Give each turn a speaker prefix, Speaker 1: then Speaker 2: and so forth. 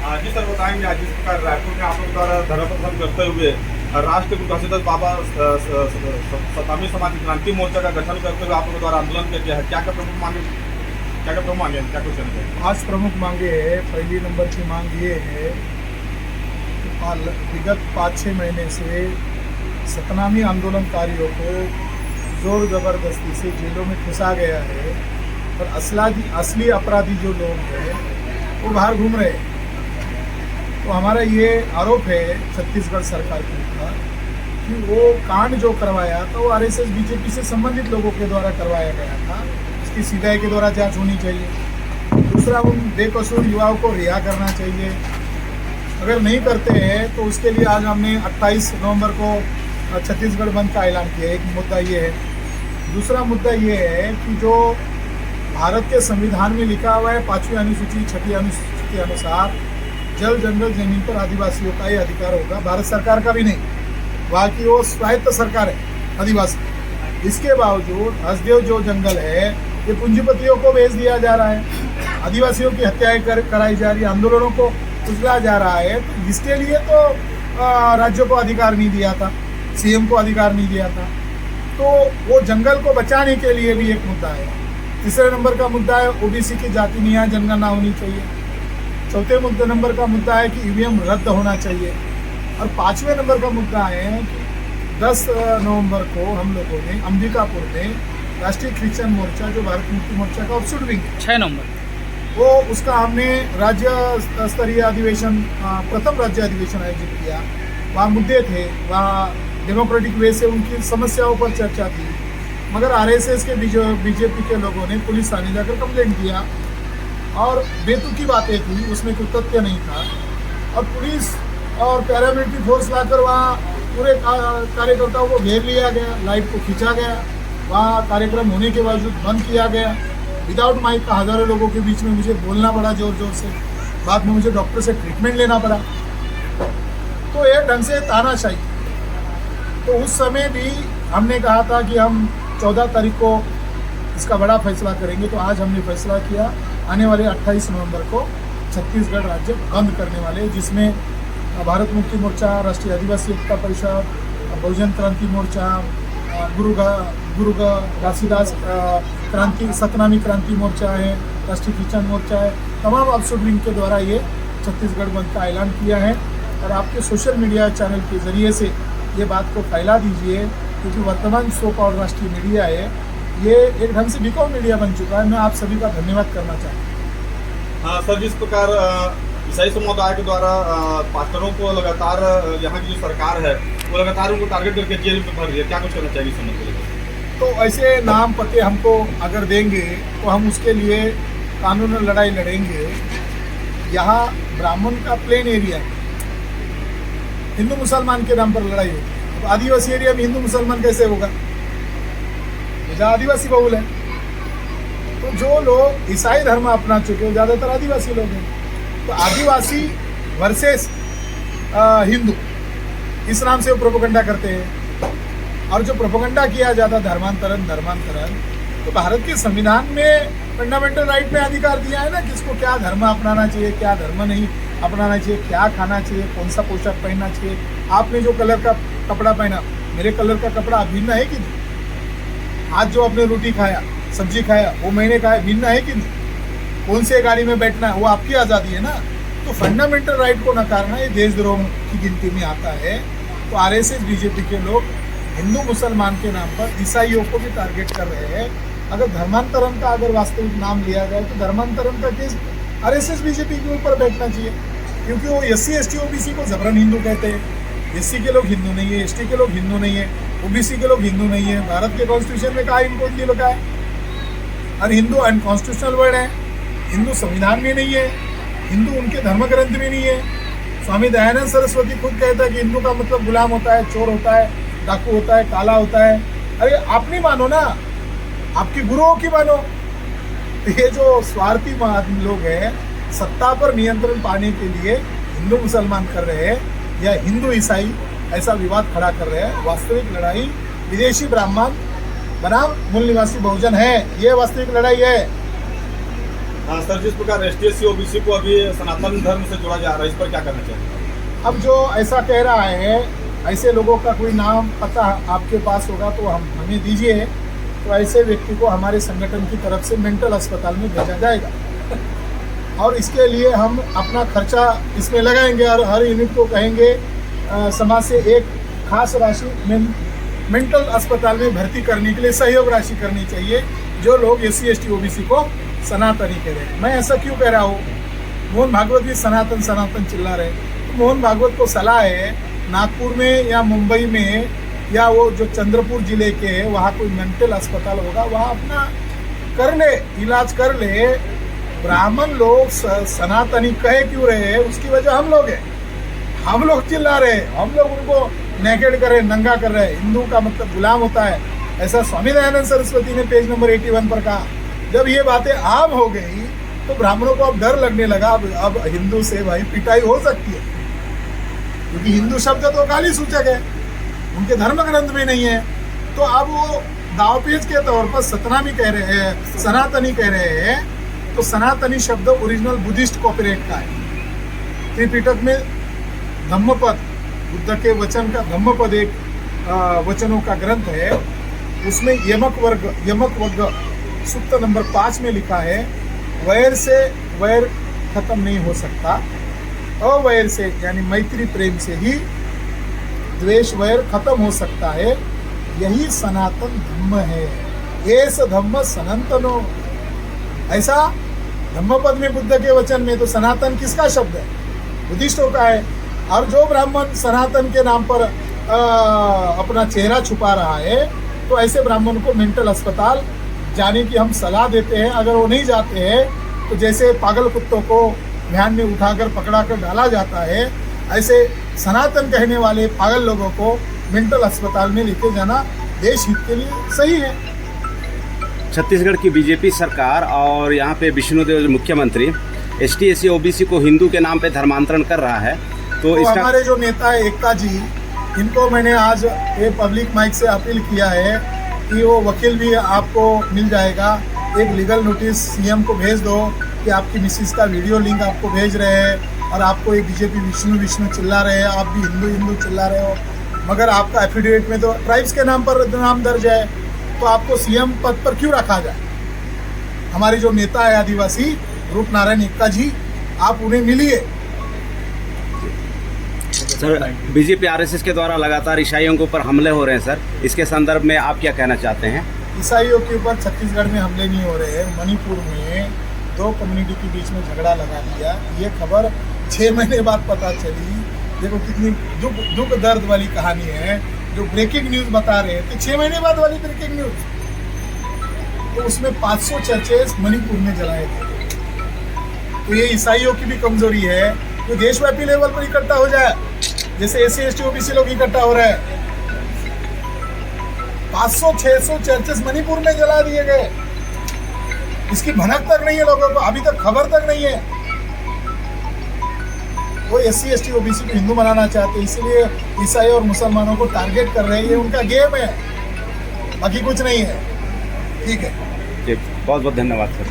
Speaker 1: जी sir, बताएंगे आज जिस प्रकार रायपुर में आप लोग द्वारा धरना प्रदर्शन करते हुए राष्ट्र गुरु घासीदास बाबा सतामी समाज क्रांति मोर्चा का गठन करते हुए आप लोगों द्वारा आंदोलन किया गया है, क्या क्या प्रमुख मांगे हैं, क्या कुछ कहना चाहिए?
Speaker 2: 5 प्रमुख मांगे है। पहली नंबर की मांग ये है कि विगत 5-6 महीने से सतनामी आंदोलनकारियों को जोर जबरदस्ती से जेलों में घुसा गया है और असली अपराधी जो लोग हैं वो बाहर घूम रहे हैं। तो हमारा ये आरोप है छत्तीसगढ़ सरकार के ऊपर कि वो कांड जो करवाया था वो आरएसएस बीजेपी से संबंधित लोगों के द्वारा करवाया गया था। इसकी सीबीआई के द्वारा जांच होनी चाहिए। दूसरा, उन बेकसूर युवाओं को रिहा करना चाहिए। अगर नहीं करते हैं तो उसके लिए आज हमने 28 नवंबर को छत्तीसगढ़ बंद का ऐलान किया। एक मुद्दा ये है। दूसरा मुद्दा ये है कि जो भारत के संविधान में लिखा हुआ है 5वीं अनुसूची 6वीं अनुसूची के अनुसार जल जंगल जमीन पर आदिवासियों का ही अधिकार होगा, भारत सरकार का भी नहीं। वहाँ की वो स्वायत्त सरकार है आदिवासी। इसके बावजूद हसदेव जो जंगल है ये पूंजीपतियों को बेच दिया जा रहा है, आदिवासियों की हत्याएं कराई जा रही है, आंदोलनों को कुचला जा रहा है। तो इसके लिए तो राज्यों को अधिकार नहीं दिया था, सीएम को अधिकार नहीं दिया था। तो वो जंगल को बचाने के लिए भी एक मुद्दा है। तीसरे नंबर का मुद्दा है ओबीसी की जाति न्याय जनगणना होनी चाहिए। चौथे नंबर का मुद्दा है कि ईवीएम रद्द होना चाहिए। और 5वें नंबर का मुद्दा है कि 10 नवंबर को हम लोगों ने अंबिकापुर में राष्ट्रीय क्रिश्चियन मोर्चा जो भारत मुक्ति मोर्चा का ऑफशूट विंग
Speaker 3: 6 नवंबर
Speaker 2: वो उसका हमने राज्य स्तरीय अधिवेशन प्रथम राज्य अधिवेशन आयोजित किया। वहाँ मुद्दे थे, वहाँ डेमोक्रेटिक वे से उनकी समस्याओं पर चर्चा थी। मगर आरएसएस के बीजेपी के लोगों ने पुलिस थाने जाकर कंप्लेंट किया और बेतुकी बातें थी, उसमें कोई तथ्य नहीं था। और पुलिस और पैरामिलिट्री फोर्स लाकर वहाँ पूरे कार्यकर्ताओं को घेर लिया गया, लाइट को खींचा गया, वहाँ कार्यक्रम होने के बावजूद बंद किया गया। विदाउट माइक का हज़ारों लोगों के बीच में मुझे बोलना पड़ा जोर जोर से। बाद में मुझे डॉक्टर से ट्रीटमेंट लेना पड़ा। तो एक ढंग से तानाशाही। तो उस समय भी हमने कहा था कि हम 14 तारीख को इसका बड़ा फैसला करेंगे। तो आज हमने फैसला किया, आने वाले 28 नवंबर को छत्तीसगढ़ राज्य बंद करने वाले, जिसमें भारत मुक्ति मोर्चा, राष्ट्रीय आदिवासी एकता परिषद, बहुजन क्रांति मोर्चा, गुरु घासीदास सतनामी क्रांति मोर्चा है, राष्ट्रीय क्रिश्चियन मोर्चा है, तमाम ऑफशूट विंग के द्वारा ये छत्तीसगढ़ बंद का ऐलान किया है। और आपके सोशल मीडिया चैनल के ज़रिए से ये बात को फैला दीजिए, क्योंकि वर्तमान सो कॉल्ड राष्ट्रीय मीडिया है ये एक ढंग से बिकॉम मीडिया बन चुका है। मैं आप सभी का धन्यवाद करना चाहता हूँ।
Speaker 1: हाँ सर, जिस प्रकार ईसाई समुदाय के द्वारा पास्टरों को लगातार यहाँ की जो सरकार है वो लगातार उनको टारगेट करके जेल में भर रही है, क्या कुछ करना चाहिए समझ के लिए?
Speaker 2: तो ऐसे नाम पते हमको अगर देंगे तो हम उसके लिए कानूनी लड़ाई लड़ेंगे। यहाँ ब्राह्मण का प्लेन एरिया है, हिंदू मुसलमान के नाम पर लड़ाई होती है। तो आदिवासी एरिया में हिंदू मुसलमान कैसे होगा? जहाँ आदिवासी बहुल है। तो जो लोग ईसाई धर्म अपना चुके हैं ज़्यादातर आदिवासी लोग हैं। तो आदिवासी वर्सेस हिंदू, इस नाम से वो प्रोपेगेंडा करते हैं। और जो प्रोपेगेंडा किया जाता धर्मांतरण, तो भारत के संविधान में फंडामेंटल राइट में अधिकार दिया है ना, किसको क्या धर्म अपनाना चाहिए, क्या धर्म नहीं अपनाना चाहिए, क्या खाना चाहिए, कौन सा पोशाक पहनना चाहिए। आपने जो कलर का कपड़ा पहना, मेरे कलर का कपड़ा भिन्न है कि नहीं? आज जो आपने रोटी खाया, सब्जी खाया, वो मैंने खाया, भिन्न है कि नहीं? कौन से गाड़ी में बैठना है वो आपकी आज़ादी है ना। तो फंडामेंटल राइट को नकारना ये देशद्रोह की गिनती में आता है। तो आरएसएस बीजेपी के लोग हिंदू मुसलमान के नाम पर ईसाइयों को भी टारगेट कर रहे हैं। अगर धर्मांतरण का अगर वास्तविक नाम लिया जाए तो धर्मांतरण का केस आरएसएस बीजेपी के ऊपर बैठना चाहिए, क्योंकि वो SC ST OBC को जबरन हिंदू कहते हैं। SC के लोग हिंदू नहीं है, ST के लोग हिंदू नहीं है, OBC के लोग हिंदू नहीं है। भारत के कॉन्स्टिट्यूशन में कहा इनको हिंदी लोग है, और हिंदू अनकॉन्स्टिट्यूशनल वर्ड है। हिंदू संविधान में नहीं है, हिंदू उनके धर्म ग्रंथ में नहीं है। स्वामी दयानंद सरस्वती खुद कहता है कि हिंदू का मतलब गुलाम होता है, चोर होता है, डाकू होता है, काला होता है। अरे आप नहीं मानो ना, आपके गुरुओं की मानो। ये जो स्वार्थी लोग हैं सत्ता पर नियंत्रण पाने के लिए हिंदू मुसलमान कर रहे हैं या हिंदू ईसाई ऐसा विवाद खड़ा कर रहे हैं। वास्तविक लड़ाई विदेशी ब्राह्मण बनाम मूल निवासी बहुजन है, ये वास्तविक लड़ाई है।
Speaker 1: सर, जिस प्रकार ST/SC OBC को अभी सनातन धर्म से जोड़ा जा रहा है, इस पर क्या करना चाहिए?
Speaker 2: अब जो ऐसा कह रहा है, ऐसे लोगों का कोई नाम पता आपके पास होगा तो हमें दीजिए, तो ऐसे व्यक्ति को हमारे संगठन की तरफ से मेंटल अस्पताल में भेजा जाएगा और इसके लिए हम अपना खर्चा इसमें लगाएंगे और हर यूनिट को कहेंगे समाज से एक खास राशि मेंटल अस्पताल में भर्ती करने के लिए सहयोग राशि करनी चाहिए, जो लोग SC/ST OBC को सनातनी कह रहे हैं। मैं ऐसा क्यों कह रहा हूँ? मोहन भागवत भी सनातन सनातन चिल्ला रहे हैं। तो मोहन भागवत को सलाह है, नागपुर में या मुंबई में या वो जो चंद्रपुर जिले के है वहाँ कोई मेंटल अस्पताल होगा, वहाँ अपना कर ले, इलाज कर ले। ब्राह्मण लोग सनातनी कहे क्यों रहे हैं? उसकी वजह हम लोग हैं। हम लोग चिल्ला रहे हैं, हम लोग उनको नेकेड कर रहे हैं, नंगा कर रहे हैं। हिंदू का मतलब गुलाम होता है, ऐसा स्वामी दयानंद सरस्वती ने पेज नंबर 81 पर कहा। जब ये बातें आम हो गई तो ब्राह्मणों को अब डर लगने लगा, अब हिंदू से भाई पिटाई हो सकती है, क्योंकि हिंदू शब्द तो गाली सूचक है, उनके धर्म ग्रंथ में नहीं है। तो अब वो दावपेच के तौर पर सतनामी कह रहे हैं, सनातनी कह रहे हैं। तो सनातनी शब्द ओरिजिनल बुद्धिस्ट कॉपीराइट का है। त्रिपिटक में धम्मपद, बुद्ध के वचन का धम्मपद एक वचनों का ग्रंथ है। उसमें यमक वर्ग सूक्त नंबर 5 में लिखा है, वैर से वैर खत्म नहीं हो सकता, अवैर से यानी मैत्री प्रेम से ही द्वेष वैर खत्म हो सकता है। यही सनातन धम्म है। एस धम्म सनातनो, ऐसा धम्मपद में बुद्ध के वचन में। तो सनातन किसका शब्द है? बुद्धिस्टों का है। और जो ब्राह्मण सनातन के नाम पर अपना चेहरा छुपा रहा है, तो ऐसे ब्राह्मण को मेंटल अस्पताल जाने की हम सलाह देते हैं। अगर वो नहीं जाते हैं तो जैसे पागल कुत्तों को ध्यान में उठाकर पकड़ा कर डाला जाता है, ऐसे सनातन कहने वाले पागल लोगों को मेंटल अस्पताल में लेके जाना देश हित के लिए सही है।
Speaker 3: छत्तीसगढ़ की बीजेपी सरकार और यहाँ पे विष्णुदेव जो मुख्यमंत्री ST/SC OBC को हिंदू के नाम पे धर्मांतरण कर रहा है, तो इसका
Speaker 2: हमारे जो नेता है एकता जी, इनको मैंने आज ये पब्लिक माइक से अपील किया है कि वो वकील भी आपको मिल जाएगा। एक लीगल नोटिस CM को भेज दो कि आपकी मिसिस का वीडियो लिंक आपको भेज रहे हैं और आपको ये बीजेपी विष्णु चिल्ला रहे हैं, आप भी हिंदू चिल्ला रहे हो, मगर आपका एफिडेविट में तो ट्राइब्स के नाम पर नाम दर्ज है, तो आपको CM पद पर क्यों रखा जाए? हमारे जो नेता है आदिवासी रूपनारायण एक्का जी, आप उन्हें मिलिए।
Speaker 3: सर, बीजेपी RSS के द्वारा लगातार ईसाइयों के ऊपर हमले हो रहे हैं सर, इसके संदर्भ में आप क्या कहना चाहते हैं?
Speaker 2: ईसाइयों के ऊपर छत्तीसगढ़ में हमले नहीं हो रहे हैं। मणिपुर में 2 कम्युनिटी के बीच में झगड़ा लगा दिया, ये खबर 6 महीने बाद पता चली। देखो कितनी दुख दर्द वाली कहानी है। जो ब्रेकिंग न्यूज़ बता रहे थे 6 महीने बाद वाली ब्रेकिंग न्यूज़, तो उसमें 500 चर्चेस मणिपुर में जलाए थे। तो ये ईसाइयों की भी कमजोरी है, जो देशव्यापी लेवल पर इकट्ठा हो जाए, जैसे SC/ST OBC लोग इकट्ठा हो रहे हैं। 500-600 चर्चेस मणिपुर में जला दिए गए। इसकी भनक तक नहीं है लोगों को, अभी तक खबर तक नहीं है। वो SC/ST OBC को हिंदू बनाना चाहते हैं, इसलिए ईसाई और मुसलमानों को टारगेट कर रहे हैं। ये उनका गेम है, बाकी कुछ नहीं है। ठीक है,
Speaker 3: बहुत बहुत धन्यवाद सर।